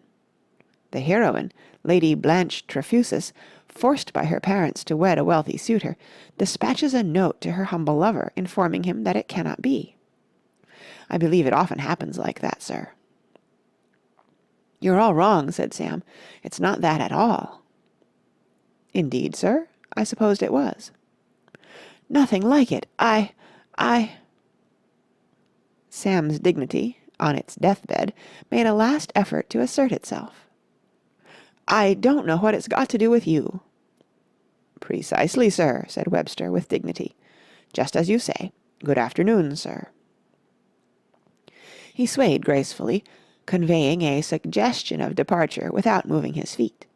A: The heroine, Lady Blanche Trefusis, forced by her parents to wed a wealthy suitor, dispatches a note to her humble lover informing him that it cannot be. I believe it often happens like that, sir." "You're all wrong," said Sam. "It's not that at all." "Indeed, sir? I supposed it was." "Nothing like it. I... Sam's dignity, on its deathbed, made a last effort to assert itself. "I don't know what it's got to do with you." "Precisely, sir," said Webster with dignity. "Just as you say. Good afternoon, sir." He swayed gracefully, conveying a suggestion of departure without moving his feet.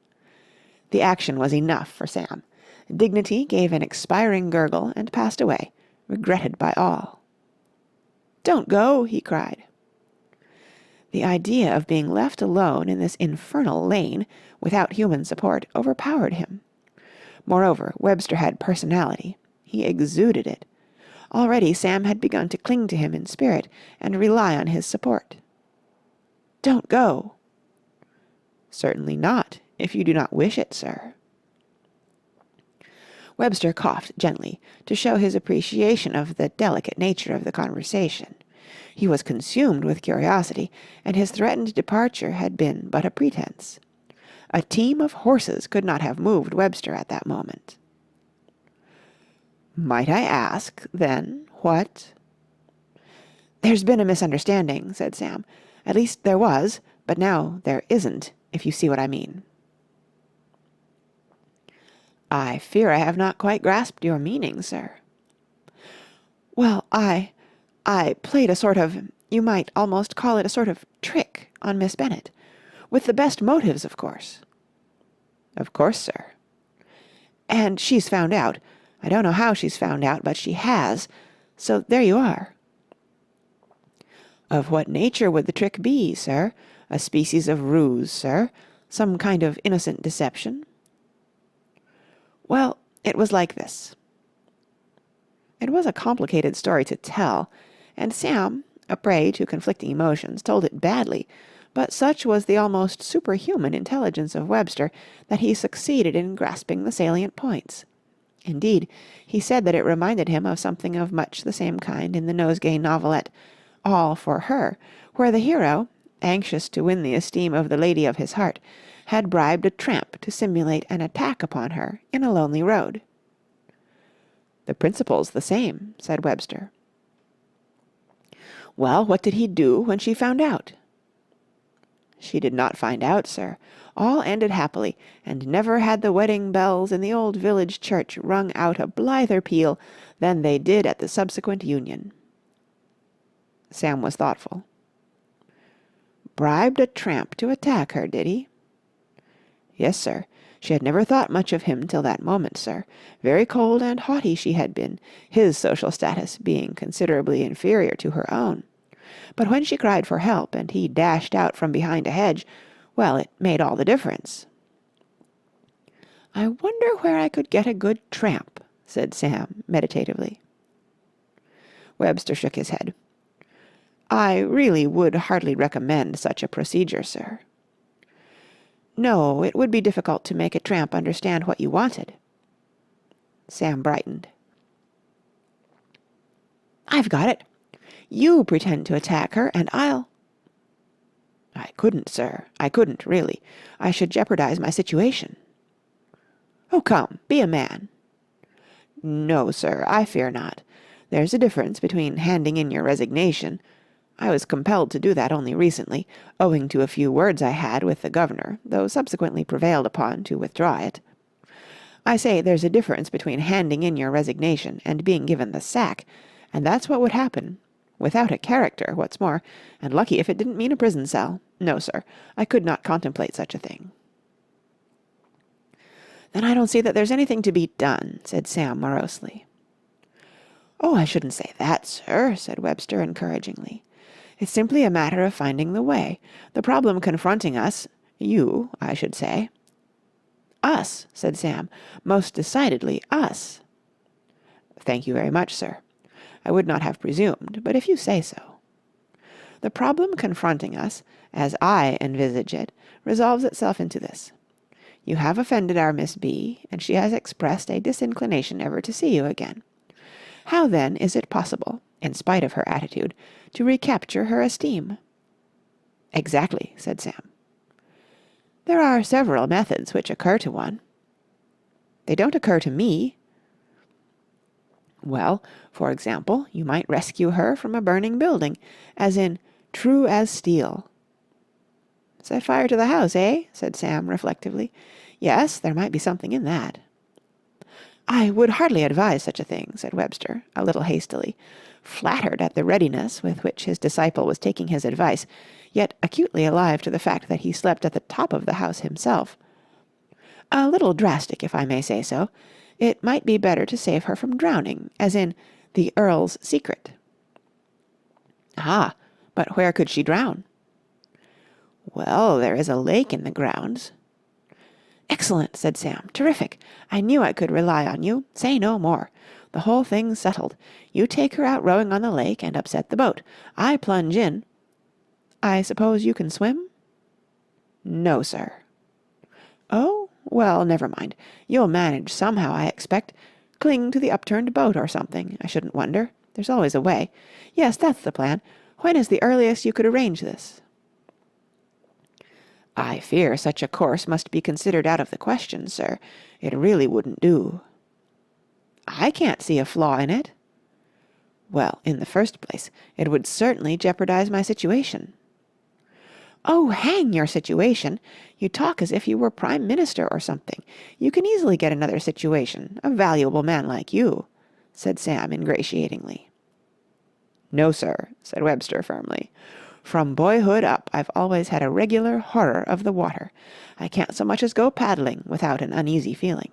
A: The action was enough for Sam. Dignity gave an expiring gurgle and passed away, regretted by all. "Don't go!" he cried. The idea of being left alone in this infernal lane, without human support, overpowered him. Moreover, Webster had personality. He exuded it. Already Sam had begun to cling to him in spirit and rely on his support. "Don't go." "Certainly not, if you do not wish it, sir." Webster coughed gently, to show his appreciation of the delicate nature of the conversation. He was consumed with curiosity, and his threatened departure had been but a pretense. A team of horses could not have moved Webster at that moment. "Might I ask, then, what—" "There's been a misunderstanding," said Sam. "At least there was, but now there isn't, if you see what I mean." "I fear I have not quite grasped your meaning, sir." "Well, I played a sort of, you might almost call it a sort of trick on Miss Bennet. With the best motives, of course." "Of course, sir." "And she's found out. I don't know how she's found out, but she has. So there you are." "Of what nature would the trick be, sir? A species of ruse, sir? Some kind of innocent deception?" "Well, it was like this." It was a complicated story to tell, and Sam, a prey to conflicting emotions, told it badly, but such was the almost superhuman intelligence of Webster that he succeeded in grasping the salient points. Indeed, he said that it reminded him of something of much the same kind in the Nosegay novelette, All for Her, where the hero, anxious to win the esteem of the lady of his heart, had bribed a tramp to simulate an attack upon her in a lonely road. "The principle's the same," said Webster. "Well, what did he do when she found out?" "She did not find out, sir. All ended happily, and never had the wedding bells in the old village church rung out a blither peal than they did at the subsequent union." Sam was thoughtful. "Bribed a tramp to attack her, did he?" "Yes, sir. She had never thought much of him till that moment, sir. Very cold and haughty she had been, his social status being considerably inferior to her own. But when she cried for help, and he dashed out from behind a hedge, well, it made all the difference." "I wonder where I could get a good tramp," said Sam meditatively. Webster shook his head. "I really would hardly recommend such a procedure, sir." "No, it would be difficult to make a tramp understand what you wanted." Sam brightened. "I've got it. You pretend to attack her, and I'll—" "I couldn't, sir. I couldn't, really. I should jeopardize my situation." "Oh, come, be a man." "No, sir, I fear not. There's a difference between handing in your resignation—I was compelled to do that only recently, owing to a few words I had with the governor, though subsequently prevailed upon to withdraw it. I say there's a difference between handing in your resignation and being given the sack, and that's what would happen. Without a character, what's more, and lucky if it didn't mean a prison cell. No, sir, I could not contemplate such a thing." "Then I don't see that there's anything to be done," said Sam morosely. "Oh, I shouldn't say that, sir," said Webster encouragingly. "It's simply a matter of finding the way. The problem confronting us, you, I should say." "Us," said Sam. "Most decidedly us." "Thank you very much, sir. I would not have presumed, but if you say so. The problem confronting us, as I envisage it, resolves itself into this. You have offended our Miss B, and she has expressed a disinclination ever to see you again. How, then, is it possible, in spite of her attitude, to recapture her esteem?" "Exactly," said Sam. "There are several methods which occur to one." "They don't occur to me." "Well, for example, you might rescue her from a burning building, as in True as Steel." "Set fire to the house, eh?" said Sam reflectively. "Yes, there might be something in that." "I would hardly advise such a thing," said Webster, a little hastily, flattered at the readiness with which his disciple was taking his advice, yet acutely alive to the fact that he slept at the top of the house himself. "A little drastic, if I may say so. It might be better to save her from drowning, as in The Earl's Secret." "Ah, but where could she drown?" "Well, there is a lake in the grounds." "Excellent," said Sam. "Terrific. I knew I could rely on you. Say no more. The whole thing's settled. You take her out rowing on the lake and upset the boat. I plunge in. I suppose you can swim?" "No, sir." "Oh? Well, never mind. You'll manage somehow, I expect. Cling to the upturned boat or something, I shouldn't wonder. There's always a way. Yes, that's the plan. When is the earliest you could arrange this?" "I fear such a course must be considered out of the question, sir. It really wouldn't do." "I can't see a flaw in it." "Well, in the first place, it would certainly jeopardize my situation." "Oh, hang your situation! You talk as if you were Prime Minister or something. You can easily get another situation, a valuable man like you," said Sam ingratiatingly. "No, sir," said Webster firmly. From boyhood up I've always had a regular horror of the water. I can't so much as go paddling without an uneasy feeling."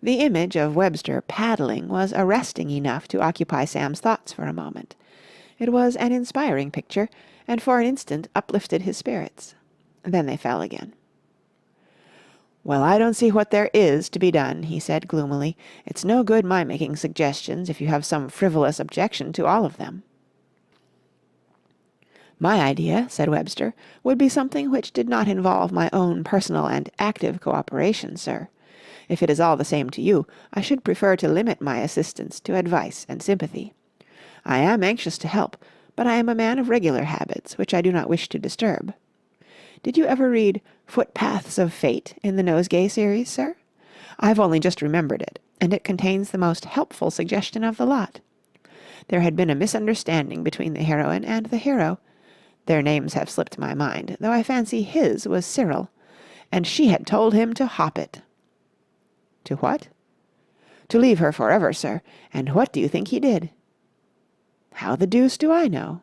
A: The image of Webster paddling was arresting enough to occupy Sam's thoughts for a moment. It was an inspiring picture, and for an instant uplifted his spirits. Then they fell again. "Well, I don't see what there is to be done," he said gloomily. "It's no good my making suggestions if you have some frivolous objection to all of them." "My idea," said Webster, "would be something which did not involve my own personal and active cooperation, sir. If it is all the same to you, I should prefer to limit my assistance to advice and sympathy. I am anxious to help, but I am a man of regular habits, which I do not wish to disturb. Did you ever read Footpaths of Fate in the Nosegay series, sir? I've only just remembered it, and it contains the most helpful suggestion of the lot. There had been a misunderstanding between the heroine and the hero. Their names have slipped my mind, though I fancy his was Cyril, and she had told him to hop it." "To what?" "To leave her forever, sir. And what do you think he did?" "How the deuce do I know?"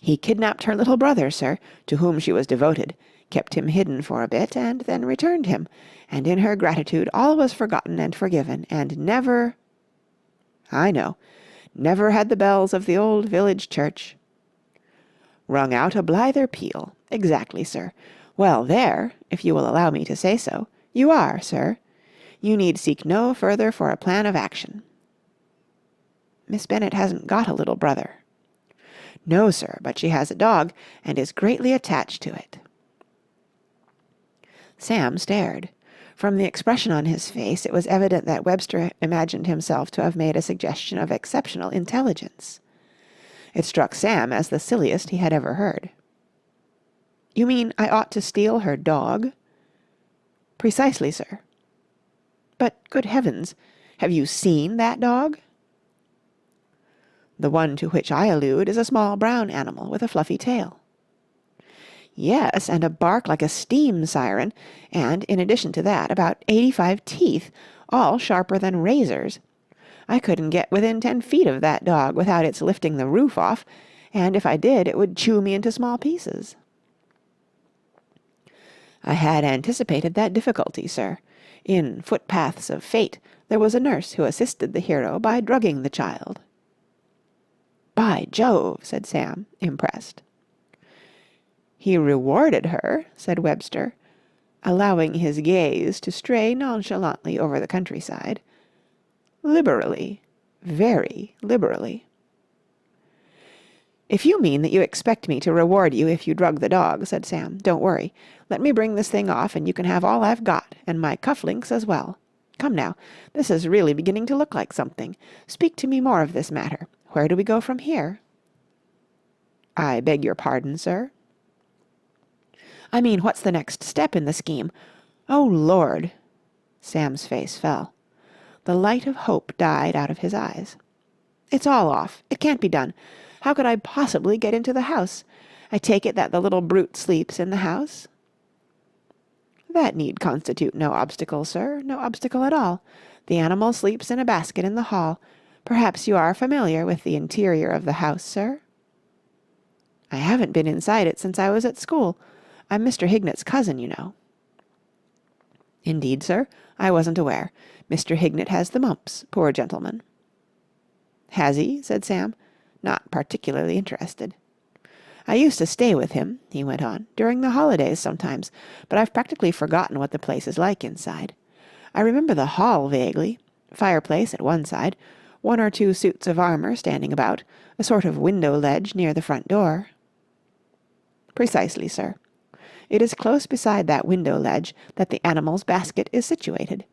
A: "He kidnapped her little brother, sir, to whom she was devoted, kept him hidden for a bit, and then returned him, and in her gratitude all was forgotten and forgiven, and never—" "I know. Never had the bells of the old village church—" "Rung out a blither peal. Exactly, sir. Well, there, if you will allow me to say so, you are, sir. You need seek no further for a plan of action." "Miss Bennet hasn't got a little brother." "No, sir, but she has a dog, and is greatly attached to it." Sam stared. From the expression on his face, it was evident that Webster imagined himself to have made a suggestion of exceptional intelligence. It struck Sam as the silliest he had ever heard. "You mean I ought to steal her dog?" "Precisely, sir." "But, good heavens, have you seen that dog?" "The one to which I allude is a small brown animal with a fluffy tail." "Yes, and a bark like a steam siren, and, in addition to that, about 85 teeth, all sharper than razors. I couldn't get within 10 feet of that dog without its lifting the roof off, and if I did it would chew me into small pieces." "I had anticipated that difficulty, sir. In Footpaths of Fate there was a nurse who assisted the hero by drugging the child." "By Jove!" said Sam, impressed. "He rewarded her," said Webster, allowing his gaze to stray nonchalantly over the countryside, "liberally, very liberally." "If you mean that you expect me to reward you if you drug the dog," said Sam, "don't worry. Let me bring this thing off and you can have all I've got, and my cuff links as well. Come now, this is really beginning to look like something. Speak to me more of this matter. Where do we go from here?" "I beg your pardon, sir?" "I mean, what's the next step in the scheme? Oh, Lord!" Sam's face fell. The light of hope died out of his eyes. "It's all off. It can't be done. How could I possibly get into the house? I take it that the little brute sleeps in the house?" "That need constitute no obstacle, sir. No obstacle at all. The animal sleeps in a basket in the hall. Perhaps you are familiar with the interior of the house, sir?" "I haven't been inside it since I was at school. I'm Mr. Hignett's cousin, you know." "Indeed, sir? I wasn't aware. Mr. Hignett has the mumps, poor gentleman." "Has he?" said Sam, not particularly interested. "I used to stay with him," he went on, "during the holidays sometimes, but I've practically forgotten what the place is like inside. I remember the hall vaguely. Fireplace at one side, 1 or 2 suits of armour standing about, a sort of window ledge near the front door." "Precisely, sir. It is close beside that window ledge that the animal's basket is situated.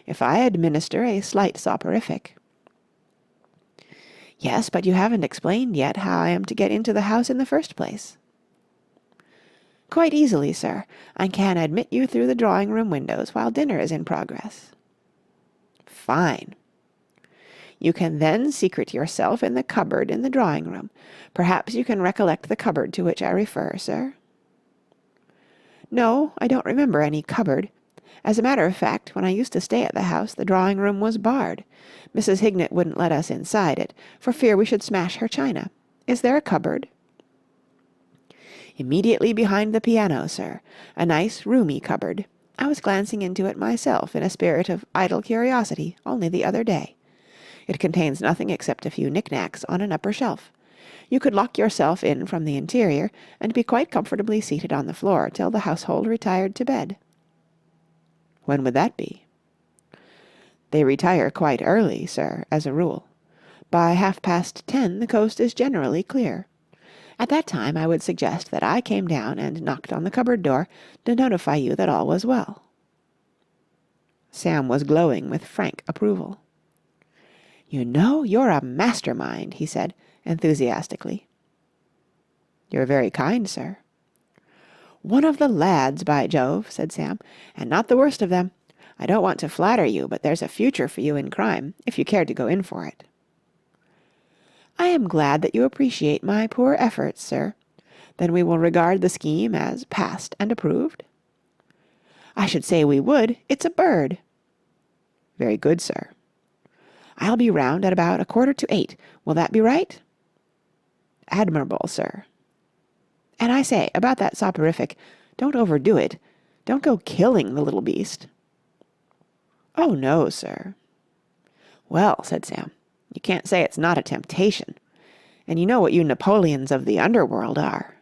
A: If I administer a slight soporific—" "Yes, but you haven't explained yet how I am to get into the house in the first place." "Quite easily, sir. I can admit you through the drawing-room windows while dinner is in progress." "Fine." "You can then secret yourself in the cupboard in the drawing-room. Perhaps you can recollect the cupboard to which I refer, sir?" "No, I don't remember any cupboard. As a matter of fact, when I used to stay at the house, the drawing-room was barred. Mrs. Hignett wouldn't let us inside it, for fear we should smash her china. Is there a cupboard?" "Immediately behind the piano, sir. A nice, roomy cupboard. I was glancing into it myself in a spirit of idle curiosity only the other day. It contains nothing except a few knick-knacks on an upper shelf. You could lock yourself in from the interior, and be quite comfortably seated on the floor till the household retired to bed." "When would that be?" "They retire quite early, sir, as a rule. By 10:30 the coast is generally clear. At that time I would suggest that I came down and knocked on the cupboard door to notify you that all was well." Sam was glowing with frank approval. "You know, you're a master-mind," he said, enthusiastically. "You're very kind, sir." "One of the lads, by Jove," said Sam, "and not the worst of them. I don't want to flatter you, but there's a future for you in crime, if you cared to go in for it." "I am glad that you appreciate my poor efforts, sir. Then we will regard the scheme as passed and approved?" "I should say we would. It's a bird." "Very good, sir." "I'll be round at about 7:45. Will that be right?" "Admirable, sir." "And I say, about that soporific, don't overdo it. Don't go killing the little beast." "Oh, no, sir." "Well," said Sam, "you can't say it's not a temptation. And you know what you Napoleons of the underworld are."